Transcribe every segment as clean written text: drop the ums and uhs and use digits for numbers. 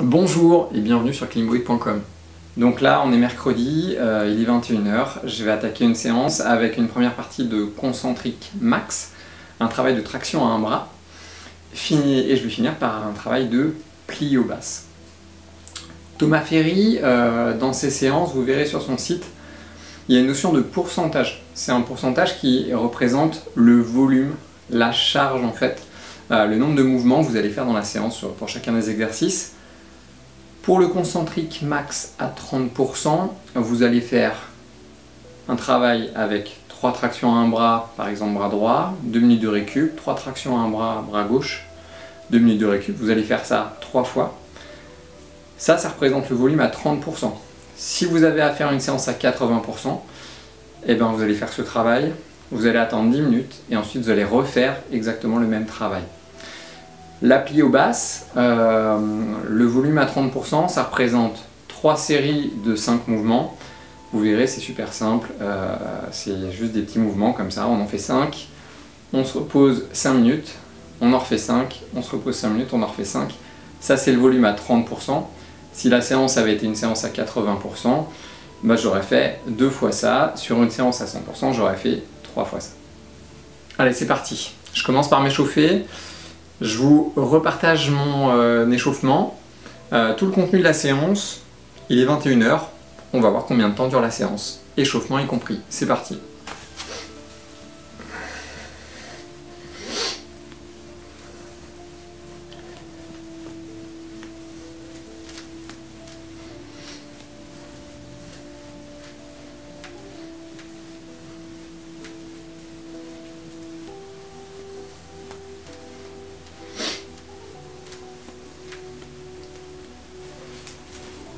Bonjour et bienvenue sur cleanboy.com. Donc là on est mercredi, il est 21h, je vais attaquer une séance avec une première partie de concentrique max, un travail de traction à un bras, et je vais finir par un travail de plio basse. Thomas Ferry, dans ses séances, vous verrez sur son site, il y a une notion de pourcentage. C'est un pourcentage qui représente le volume, la charge en fait, le nombre de mouvements que vous allez faire dans la séance pour chacun des exercices. Pour le concentrique max à 30%, vous allez faire un travail avec 3 tractions à un bras, par exemple bras droit, 2 minutes de récup, 3 tractions à un bras, bras gauche, 2 minutes de récup. Vous allez faire ça 3 fois. Ça représente le volume à 30%. Si vous avez à faire une séance à 80%, eh ben vous allez faire ce travail, vous allez attendre 10 minutes et ensuite vous allez refaire exactement le même travail. La plio basse, le volume à 30%, ça représente 3 séries de 5 mouvements. Vous verrez, c'est super simple, c'est juste des petits mouvements comme ça, on en fait 5, on se repose 5 minutes, on en refait 5, on se repose 5 minutes, on en refait 5. Ça c'est le volume à 30%. Si la séance avait été une séance à 80%, bah, j'aurais fait 2 fois ça. Sur une séance à 100%, j'aurais fait 3 fois ça. Allez, c'est parti. Je commence par m'échauffer. Je vous repartage mon échauffement. Tout le contenu de la séance, il est 21h. On va voir combien de temps dure la séance. Échauffement y compris. C'est parti.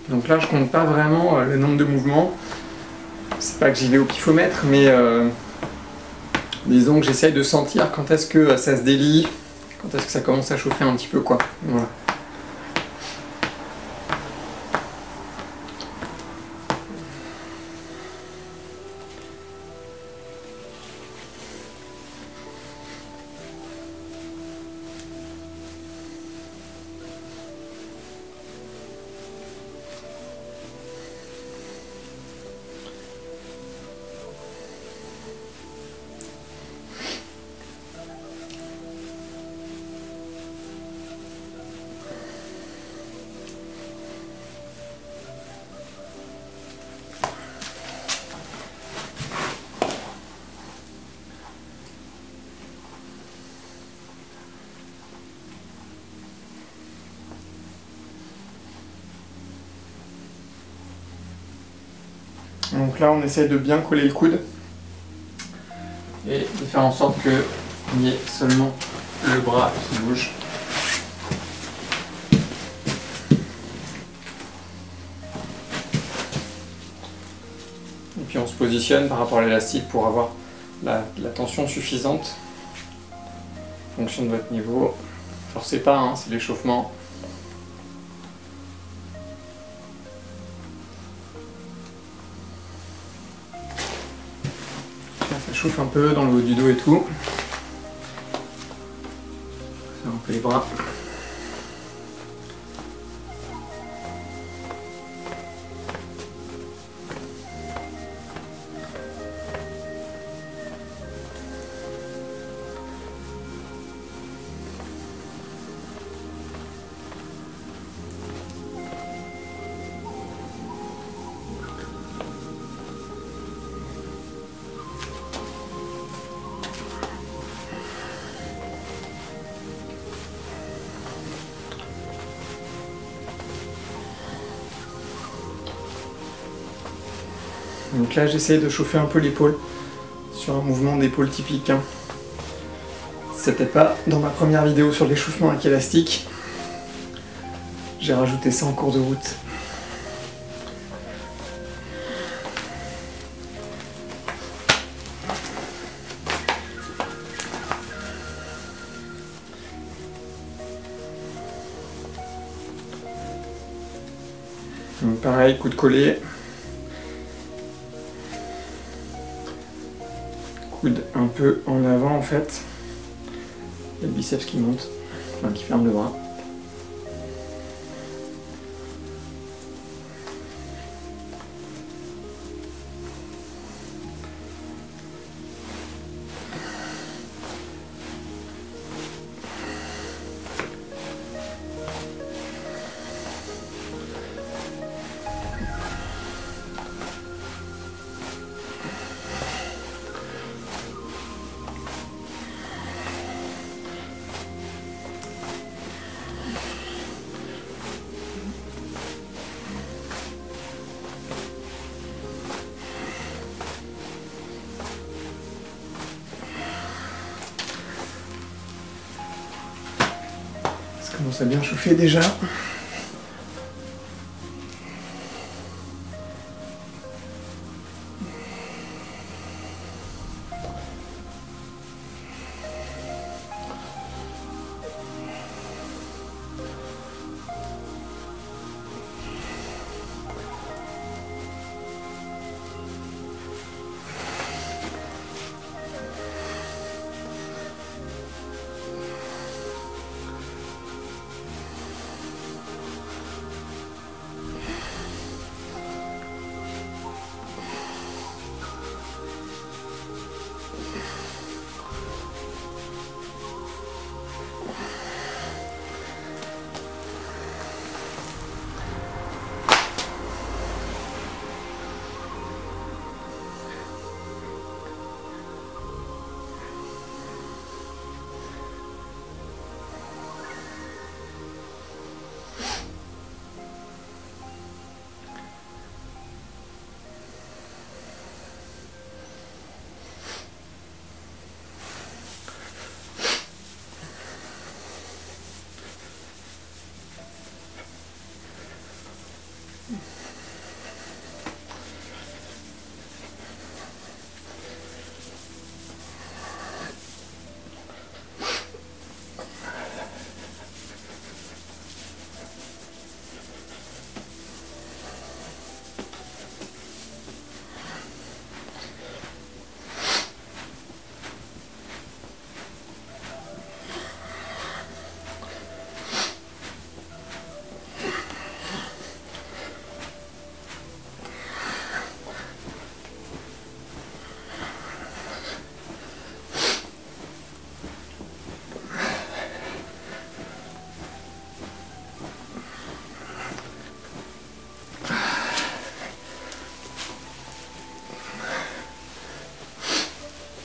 Donc là, je compte pas vraiment le nombre de mouvements. C'est pas que j'y vais au pifomètre, mais disons que j'essaye de sentir quand est-ce que ça se délie, quand est-ce que ça commence à chauffer un petit peu, quoi. Voilà. Donc là, on essaie de bien coller le coude et de faire en sorte qu'il y ait seulement le bras qui bouge. Et puis on se positionne par rapport à l'élastique pour avoir la tension suffisante en fonction de votre niveau. Forcez pas, hein, c'est l'échauffement. Ça chauffe un peu dans le haut du dos et tout. Faire un peu les bras. Donc là j'essaie de chauffer un peu l'épaule sur un mouvement d'épaule typique. C'était pas dans ma première vidéo sur l'échauffement avec élastique. J'ai rajouté ça en cours de route. Donc pareil, coup de collet. Coude un peu en avant en fait. Et le biceps qui monte, enfin qui ferme le bras. commence à bien chauffer déjà.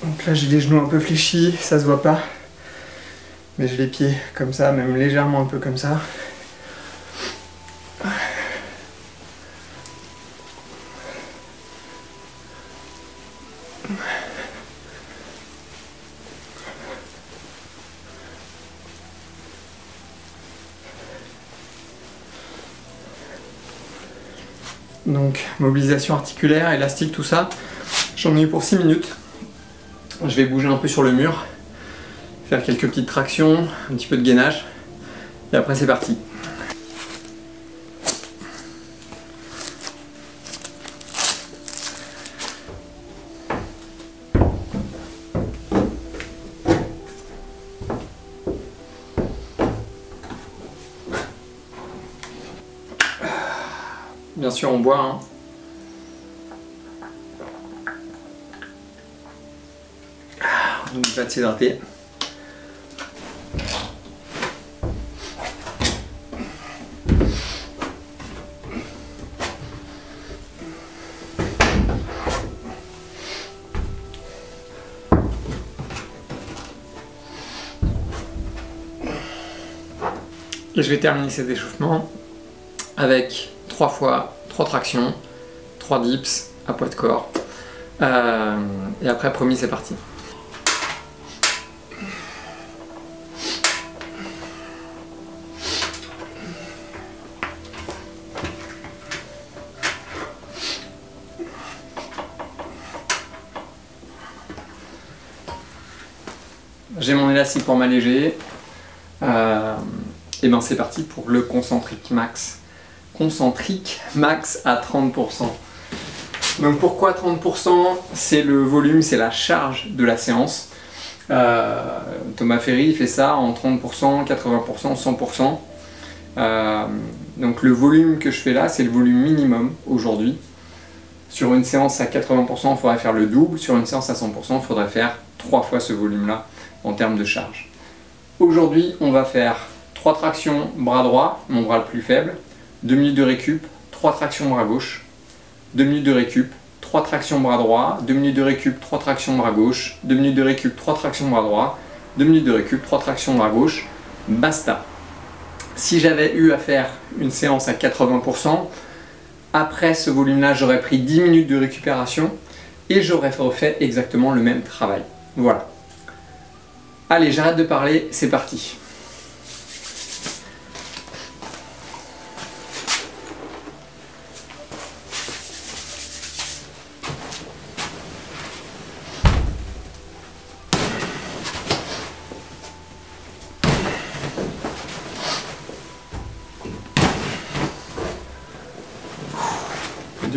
Donc là j'ai les genoux un peu fléchis, ça se voit pas. Mais j'ai les pieds comme ça, même légèrement un peu comme ça. Donc mobilisation articulaire, élastique, tout ça. J'en ai eu pour 6 minutes. Je vais bouger un peu sur le mur, faire quelques petites tractions, un petit peu de gainage, et après c'est parti. Bien sûr on boit, hein. On va de s'hydrater. Et je vais terminer cet échauffement avec 3 tractions, 3 dips à poids de corps. Et après, promis, c'est parti. J'ai mon élastique pour m'alléger. Et ben c'est parti pour le concentrique max. Concentrique max à 30%. Donc pourquoi 30%? C'est le volume, c'est la charge de la séance. Thomas Ferry fait ça en 30%, 80%, 100%. Donc le volume que je fais là, c'est le volume minimum aujourd'hui. Sur une séance à 80%, il faudrait faire le double. Sur une séance à 100%, il faudrait faire 3 fois ce volume-là en termes de charge. Aujourd'hui, on va faire 3 tractions bras droit, mon bras le plus faible, 2 minutes de récup, 3 tractions bras gauche, 2 minutes de récup, 3 tractions bras droit, 2 minutes de récup, 3 tractions bras gauche, 2 minutes de récup, 3 tractions bras droit, 2 minutes de récup, 3 tractions bras gauche, basta. Si j'avais eu à faire une séance à 80%, après ce volume-là, j'aurais pris 10 minutes de récupération et j'aurais refait exactement le même travail. Voilà. Allez, j'arrête de parler, c'est parti.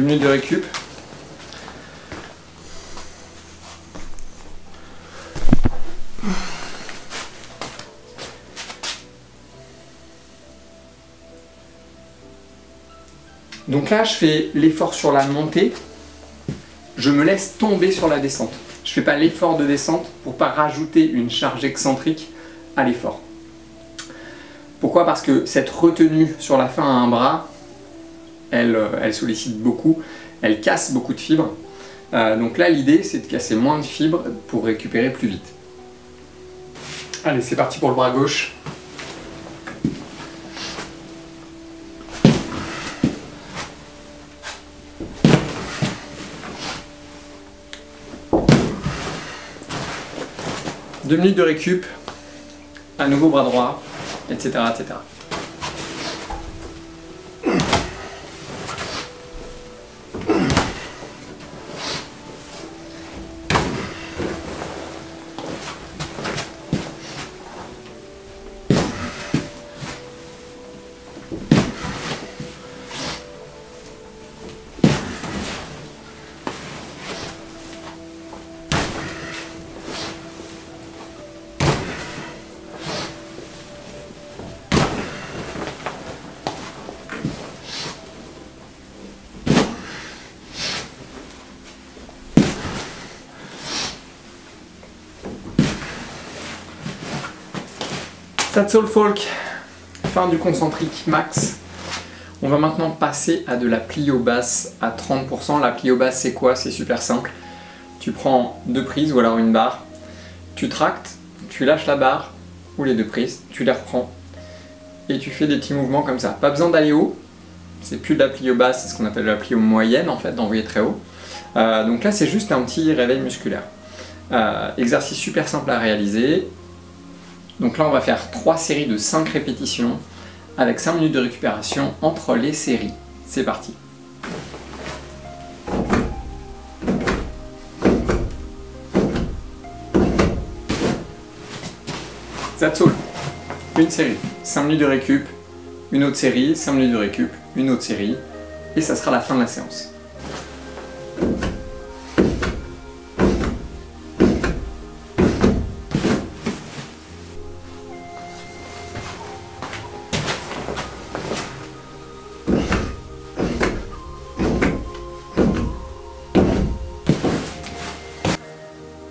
2 minutes de récup. Donc là, je fais l'effort sur la montée, je me laisse tomber sur la descente. Je ne fais pas l'effort de descente pour ne pas rajouter une charge excentrique à l'effort. Pourquoi? Parce que cette retenue sur la fin à un bras, elle sollicite beaucoup, elle casse beaucoup de fibres. Donc là, l'idée, c'est de casser moins de fibres pour récupérer plus vite. Allez, c'est parti pour le bras gauche. Deux minutes de récup, à nouveau bras droit, etc. etc. That's all folk, fin du concentrique max. On va maintenant passer à de la plio basse à 30%. La plio basse, c'est quoi? C'est super simple. Tu prends 2 prises ou alors une barre, tu tractes, tu lâches la barre ou les 2 prises, tu les reprends et tu fais des petits mouvements comme ça. Pas besoin d'aller haut, c'est plus de la plio basse, c'est ce qu'on appelle la plio moyenne en fait, d'envoyer très haut. Donc là, c'est juste un petit réveil musculaire. Exercice super simple à réaliser. Donc là, on va faire 3 séries de 5 répétitions avec 5 minutes de récupération entre les séries. C'est parti. That's all. Une série, 5 minutes de récup, une autre série, 5 minutes de récup, une autre série, et ça sera la fin de la séance.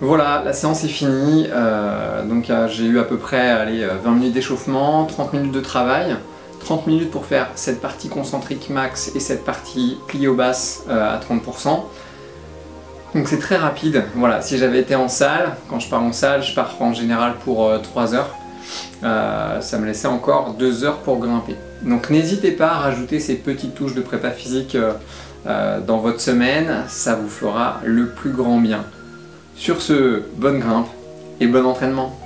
Voilà, la séance est finie, donc j'ai eu à peu près 20 minutes d'échauffement, 30 minutes de travail, 30 minutes pour faire cette partie concentrique max et cette partie plio basse à 30%. Donc c'est très rapide. Voilà, si j'avais été en salle, quand je pars en salle, je pars en général pour 3 heures. Ça me laissait encore 2 heures pour grimper. Donc n'hésitez pas à rajouter ces petites touches de prépa physique dans votre semaine, ça vous fera le plus grand bien. Sur ce, bonne grimpe et bon entraînement.